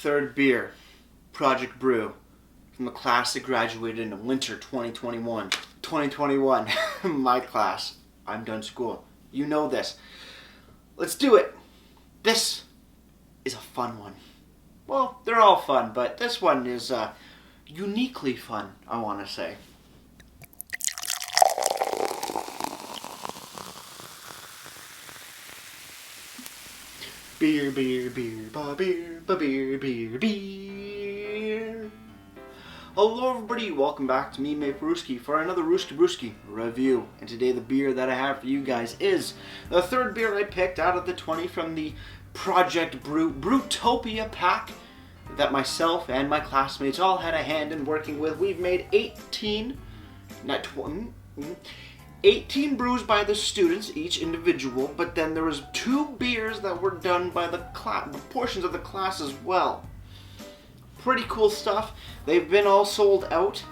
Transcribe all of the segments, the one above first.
third beer, Project Brew, from the class that graduated in winter 2021. 2021, my class. I'm done school. You know this. Let's do it. This is a fun one. Well, they're all fun, but this one is uniquely fun, I want to say. Beer, beer, beer, ba beer, ba beer, beer, beer. Hello everybody, welcome back to me, Mate Brewski, for another Rooski Brewski review. And today the beer that I have for you guys is the third beer I picked out of the 20 from the Project Brew Brewtopia pack that myself and my classmates all had a hand in working with. We've made 18 brews by the students, each individual, but then there was 2 beers that were done by the portions of the class as well. Pretty cool stuff. They've been all sold out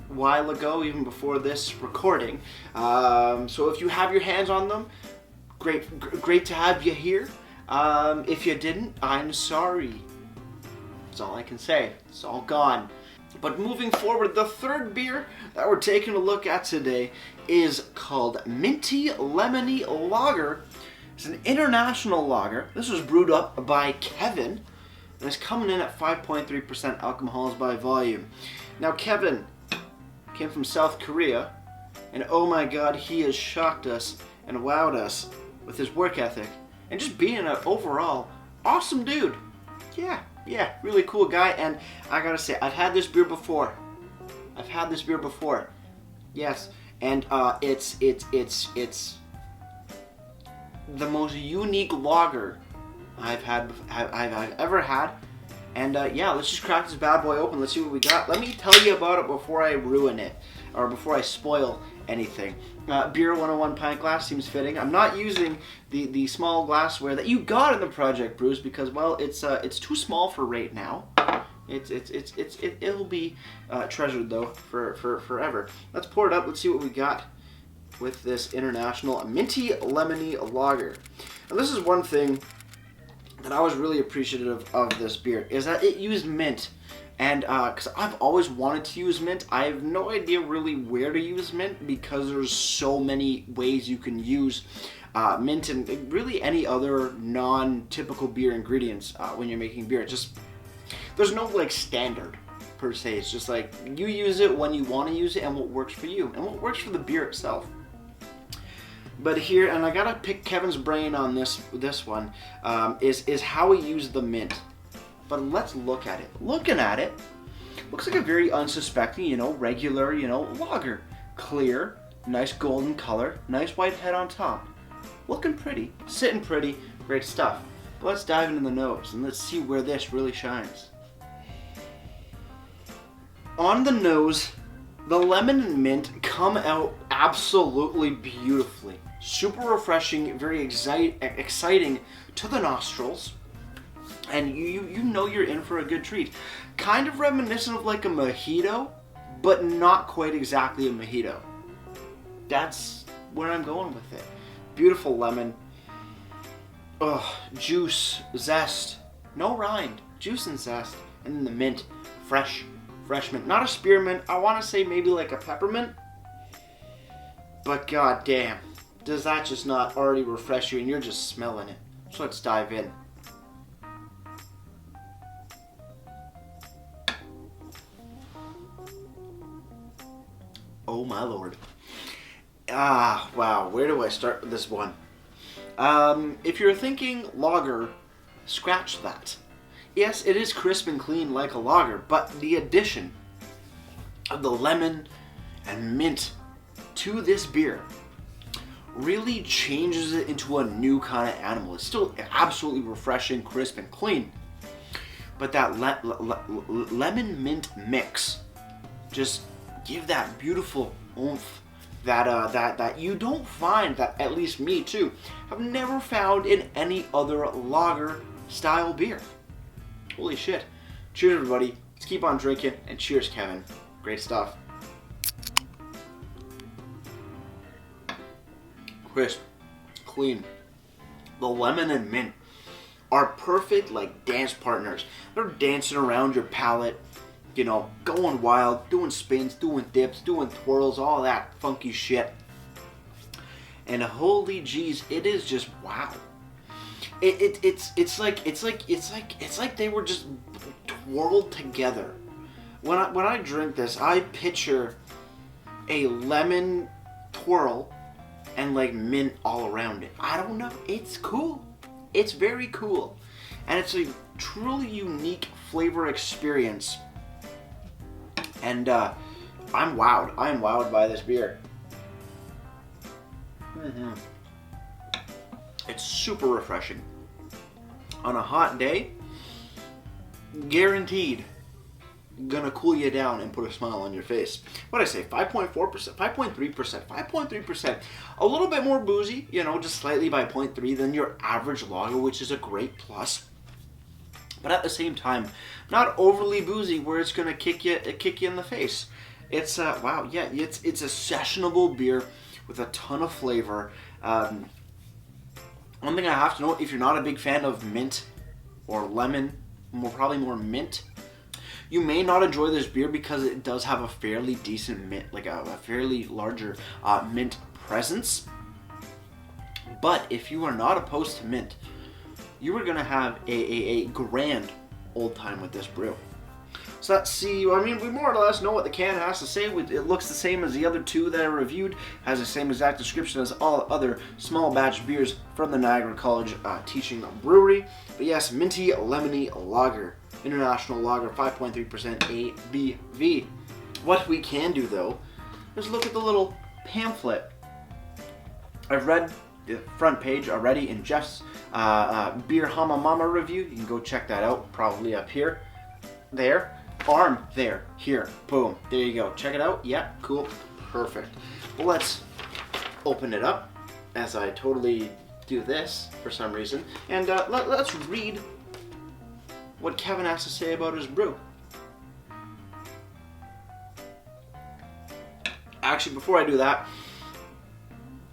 a while ago, even before this recording. So if you have your hands on them, great to have you here. If you didn't, I'm sorry. That's all I can say. It's all gone. But moving forward, the third beer that we're taking a look at today is called Minty Lemony Lager. It's an international lager. This was brewed up by Kevin, and it's coming in at 5.3% alcohols by volume. Now, Kevin came from South Korea, and oh my god, he has shocked us and wowed us with his work ethic and just being an overall awesome dude. Yeah, really cool guy, and I gotta say, I've had this beer before. Yes, and it's the most unique lager I've ever had. And yeah, let's just crack this bad boy open. Let's see what we got. Let me tell you about it before I ruin it, or before I spoil anything. Beer 101 pint glass seems fitting. I'm not using the small glassware that you got in the Project Brews because, well, it's too small for right now. It'll be treasured though for forever. Let's pour it up. Let's see what we got with this international Minty Lemony Lager. And this is one thing that I was really appreciative of this beer, is that it used mint. And because I've always wanted to use mint, I have no idea really where to use mint because there's so many ways you can use mint and really any other non-typical beer ingredients when you're making beer. There's no like standard per se. It's just like you use it when you want to use it and what works for you and what works for the beer itself. But here, and I gotta pick Kevin's brain on this one, is how he used the mint. But let's look at it. Looking at it, looks like a very unsuspecting, regular, lager. Clear, nice golden color, nice white head on top. Looking pretty, sitting pretty, great stuff. But let's dive into the nose and let's see where this really shines. On the nose, the lemon and mint come out absolutely beautifully. Super refreshing, very exciting to the nostrils. And you know you're in for a good treat. Kind of reminiscent of like a mojito, but not quite exactly a mojito. That's where I'm going with it. Beautiful lemon. Juice, zest. No rind. Juice and zest. And then the mint. Fresh mint. Not a spearmint. I want to say maybe like a peppermint. But god damn, does that just not already refresh you and you're just smelling it. So let's dive in. Oh my lord. Wow, where do I start with this one? If you're thinking lager, scratch that. Yes, it is crisp and clean like a lager, but the addition of the lemon and mint to this beer really changes it into a new kind of animal. It's still absolutely refreshing, crisp, and clean, but that lemon mint mix just give that beautiful oomph that you don't find, that at least me too have never found in any other lager style beer. Holy shit. Cheers everybody. Let's keep on drinking, and cheers Kevin. Great stuff. Crisp, clean. The lemon and mint are perfect like dance partners. They're dancing around your palate, you know, going wild, doing spins, doing dips, doing twirls, all that funky shit. And holy jeez, it is just wow. It's like they were just twirled together. When I drink this, I picture a lemon twirl and like mint all around it. I don't know. It's cool. It's very cool. And it's a truly unique flavor experience. And I'm wowed. I am wowed by this beer. Mm-hmm. It's super refreshing. On a hot day, guaranteed gonna cool you down and put a smile on your face. What'd I say? 5.4%, 5.3%, 5.3%. A little bit more boozy, you know, just slightly by 0.3 than your average lager, which is a great plus. But at the same time, not overly boozy where it's gonna kick you in the face. It's wow, yeah, it's a sessionable beer with a ton of flavor. One thing I have to note, if you're not a big fan of mint or lemon, probably more mint, you may not enjoy this beer because it does have a fairly decent mint, like a fairly larger mint presence. But if you are not opposed to mint, you are going to have a grand old time with this brew. So let's see, I mean, we more or less know what the can has to say. It looks the same as the other two that I reviewed, has the same exact description as all other small batch beers from the Niagara College Teaching Brewery. But yes, Minty Lemony Lager, International Lager, 5.3% ABV. What we can do though, is look at the little pamphlet. I've read the front page already in Jeff's Beer Hama Mama review. You can go check that out, probably up here. There. Arm, there, here, boom, there you go. Check it out. Yeah, cool, perfect. Well, let's open it up as I totally do this for some reason. And let's read what Kevin has to say about his brew. Actually, before I do that,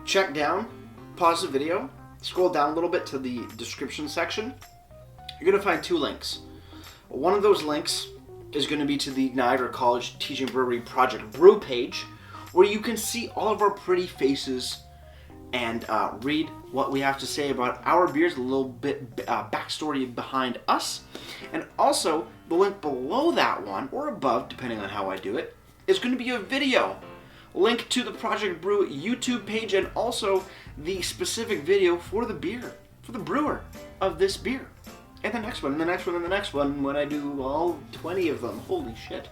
check down, pause the video, scroll down a little bit to the description section. You're going to find two links. One of those links is going to be to the Niagara College Teaching Brewery Project Brew page, where you can see all of our pretty faces and read what we have to say about our beers, a little bit backstory behind us. And also, the link below that one, or above, depending on how I do it, is going to be a video. Link to the Project Brew YouTube page, and also the specific video for the beer, for the brewer of this beer. And the next one, and the next one, and the next one, when I do all 20 of them. Holy shit.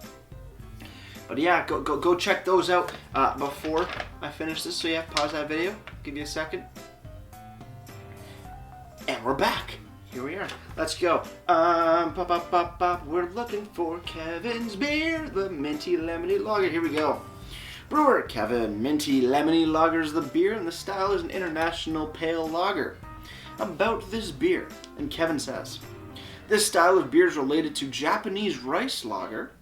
But yeah, go check those out before I finish this. So yeah, pause that video, give you a second. And we're back. Here we are. Let's go. We're looking for Kevin's beer, the Minty Lemony Lager. Here we go. Brewer Kevin, Minty Lemony Lager is the beer, and the style is an international pale lager. About this beer, and Kevin says, this style of beer is related to Japanese rice lager,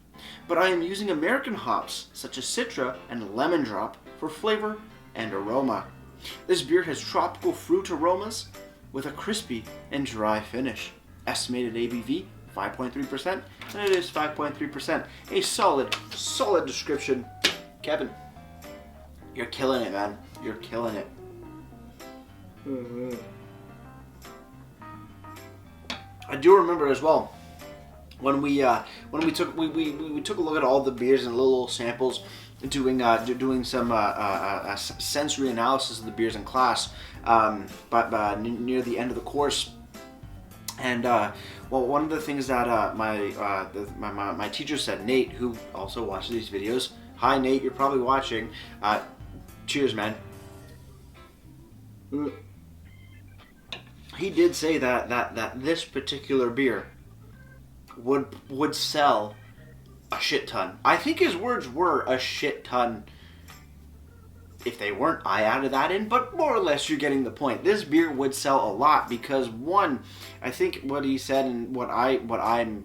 but I am using American hops such as Citra and Lemon Drop for flavor and aroma. This beer has tropical fruit aromas with a crispy and dry finish. Estimated ABV 5.3%, and it is 5.3%. A solid description. Kevin, you're killing it, man. You're killing it. Mm-hmm. I do remember as well when we took a look at all the beers and little samples, doing some sensory analysis of the beers in class, but near the end of the course. And well, one of the things that my teacher said, Nate, who also watches these videos. Hi Nate, you're probably watching. Cheers, man. He did say that this particular beer would sell a shit ton. I think his words were a shit ton. If they weren't, I added that in, but more or less you're getting the point. This beer would sell a lot because, one, I think what he said and what am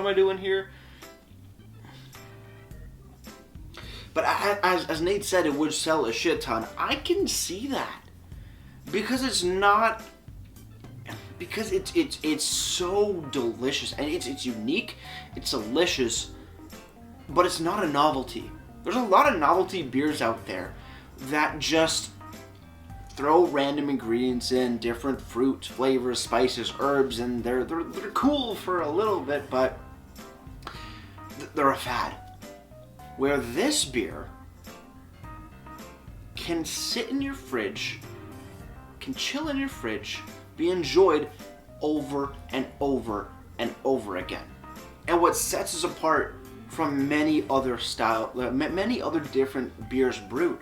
I doing here? But as Nate said, it would sell a shit ton. I can see that. Because it's not because it's so delicious, and it's unique, it's delicious, but it's not a novelty. There's a lot of novelty beers out there that just throw random ingredients in, different fruits, flavors, spices, herbs, and they're cool for a little bit, but they're a fad. Where this beer can sit in your fridge, can chill in your fridge, be enjoyed over and over and over again. And what sets us apart from many other different beers brewed,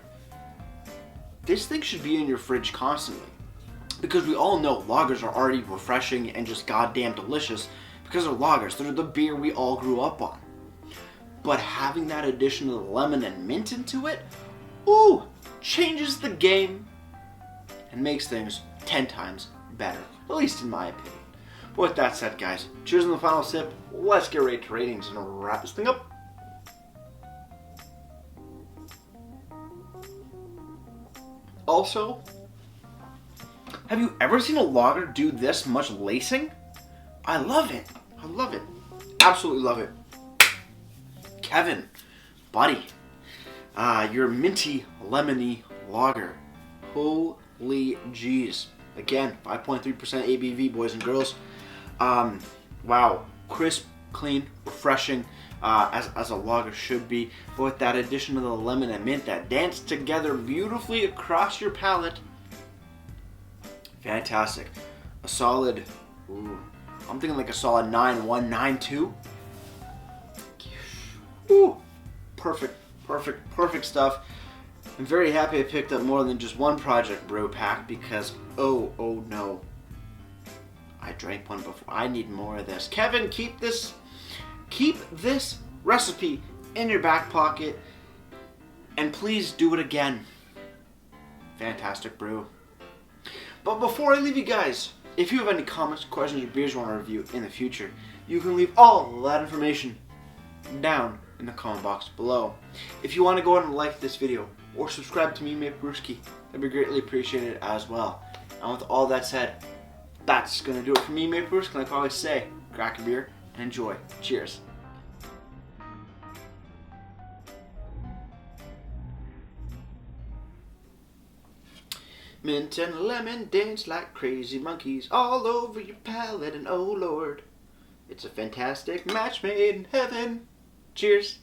this thing should be in your fridge constantly. Because we all know lagers are already refreshing and just goddamn delicious because they're lagers. They're the beer we all grew up on. But having that addition of the lemon and mint into it, ooh, changes the game and makes things 10 times better. At least in my opinion. But with that said, guys, cheers on the final sip. Let's get right to ratings and wrap this thing up. Also, have you ever seen a lager do this much lacing? I love it. I love it. Absolutely love it. Kevin, buddy, your Minty Lemony lager. Holy jeez. Again, 5.3% ABV, boys and girls. Wow. Crisp, clean, refreshing, as a lager should be. But with that addition of the lemon and mint that dance together beautifully across your palate. Fantastic. A solid, I'm thinking like a solid 9.1, 9.2. Ooh, perfect, perfect, perfect stuff. I'm very happy I picked up more than just one Project Brew pack because, oh no. I drank one before. I need more of this. Kevin, keep this recipe in your back pocket and please do it again. Fantastic brew. But before I leave you guys, if you have any comments, questions, or beers you want to review in the future, you can leave all that information down in the comment box below. If you want to go ahead and like this video or subscribe to me, Brewski, that'd be greatly appreciated as well. And with all that said, that's going to do it for me, Brewski. Like I always say, crack a beer and enjoy. Cheers. Mint and lemon dance like crazy monkeys all over your palate, and oh Lord, it's a fantastic match made in heaven. Cheers.